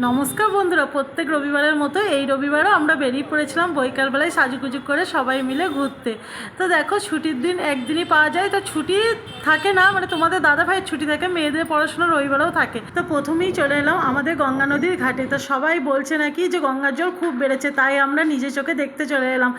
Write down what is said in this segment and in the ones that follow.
নমস্কার বন্ধুরা, প্রত্যেক রবিবারের মতো এই রবিবারও আমরা বেরিয়ে পড়েছিলাম বৈকালবেলায় সাজুগুজু করে সবাই মিলে ঘুরতে। তো দেখো, ছুটির দিন একদিনই পাওয়া যায়, তো ছুটি থাকে না, মানে তোমাদের দাদা ভাইয়ের ছুটি থাকে, মেয়েদের পড়াশোনা রবিবারেও থাকে। তো প্রথমেই চলে এলাম আমাদের গঙ্গা নদীর ঘাটে। তো সবাই বলছে নাকি যে গঙ্গার জল খুব বেড়েছে, তাই আমরা নিজে চোখে দেখতে চলে এলাম।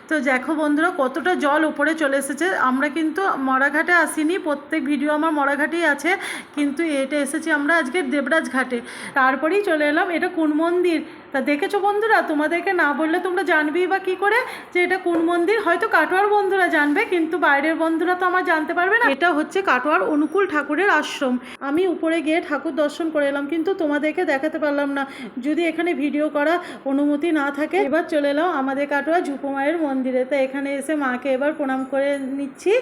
তো দেখো বন্ধুরা, কতটা জল উপরে চলে এসেছে। আমরা কিন্তু মরাঘাটে আসিনি, প্রত্যেক ভিডিও আমার মরাঘাটেই আছে, কিন্তু এটা এসেছি আমরা আজকে দেবরাজ ঘাটে। তারপরেই চলে এলাম। এটা কোন মন্দির তা দেখেছো বন্ধুরা? তোমাদেরকে না বললে তোমরা জানবেই বা কী করে যে এটা কোন মন্দির? হয়তো কাটোয়ার বন্ধুরা জানবে, কিন্তু বাইরের বন্ধুরা তো আমার জানতে পারবে না। এটা হচ্ছে কাটোয়ার অনুকূল ঠাকুরের আশ্রম। আমি উপরে গিয়ে ঠাকুর দর্শন করে এলাম, কিন্তু তোমাদেরকে দেখাতে পারলাম না, যদি এখানে ভিডিও করা অনুমতি না থাকে। এবার চলে এলাম আমাদের কাটোয়া ঝুপু মায়ের মন্দিরে। তো এখানে এসে মাকে এবার প্রণাম করে নিচ্ছি।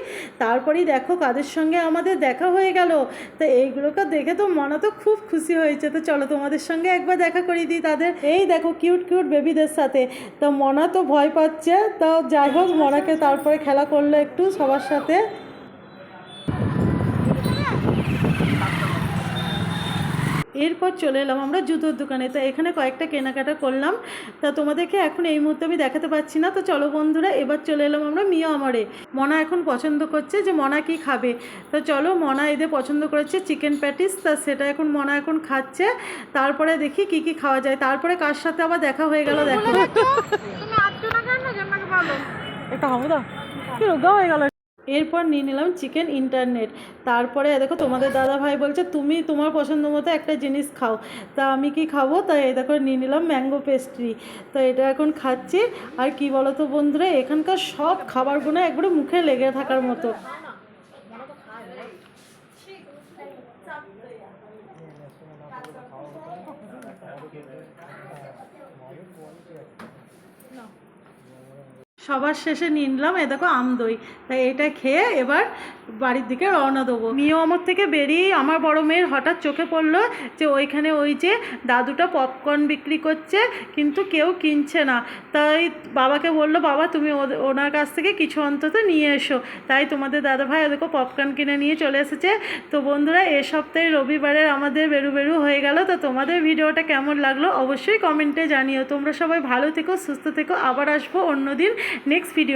তারপরেই দেখো কাদের সঙ্গে আমাদের দেখা হয়ে গেল। তো এইগুলোকে দেখে তো মনে তো খুব খুশি হয়েছে। তো চলো তোমাদের সঙ্গে একবার দেখা করিয়ে দিই তাদের। এই দেখো কিউট কিউট বেবিদের সাথে। তো মনা তো ভয় পাচ্ছে, তো যাই হোক মনাকে তারপরে খেলা করলো একটু সবার সাথে। এরপর চলে এলাম আমরা জুতোর দোকানে। তো এখানে কয়েকটা কেনাকাটা করলাম, তা তোমাদেরকে এখন এই মুহূর্তে আমি দেখাতে পারছি না। তো চলো বন্ধুরা, এবার চলে এলাম আমরা মিয়া আমারে। মনা এখন পছন্দ করছে যে মনা কি খাবে। তো চলো, মনা এদের পছন্দ করেছে চিকেন প্যাটিস, তা সেটা এখন মনা এখন খাচ্ছে। তারপরে দেখি কি কি খাওয়া যায়। তারপরে কার সাথে আবার দেখা হয়ে গেল দেখো। একটা হামুদা কি রোগা হয়ে গেল। এরপর নিয়ে নিলাম চিকেন ইন্টারনেট। তারপরে দেখো তোমাদের দাদা ভাই বলছে তুমি তোমার পছন্দ মতো একটা জিনিস খাও। তা আমি কি খাবো, তাই এটা করে নিয়ে নিলাম ম্যাঙ্গো পেস্ট্রি। তো এটা এখন খাচ্ছি। আর কি বলো তো বন্ধুরা, এখানকার সব খাবারগুলো একবারে মুখে লেগে থাকার মতো। সবার শেষে নিয়ে নিলাম এ দেখো আমদই। তাই এটা খেয়ে এবার বাড়ির দিকে রওনা দেবো। মিও আমার থেকে বেরিয়ে আমার বড় মেয়ের হঠাৎ চোখে পড়লো যে ওইখানে ওই যে দাদুটা পপকর্ন বিক্রি করছে, কিন্তু কেউ কিনছে না। তাই বাবাকে বললো, বাবা তুমি ওনার কাছ থেকে কিছু অন্তত নিয়ে এসো। তাই তোমাদের দাদাভাই দেখো পপকর্ন কিনে নিয়ে চলে এসেছে। তো বন্ধুরা, এ সপ্তাহে রবিবারের আমাদের বেরু বেরু হয়ে গেল। তো তোমাদের ভিডিওটা কেমন লাগলো অবশ্যই কমেন্টে জানিও। তোমরা সবাই ভালো থেকো, সুস্থ থেকো। আবার আসবো অন্যদিন নেক্সট ভিডিও।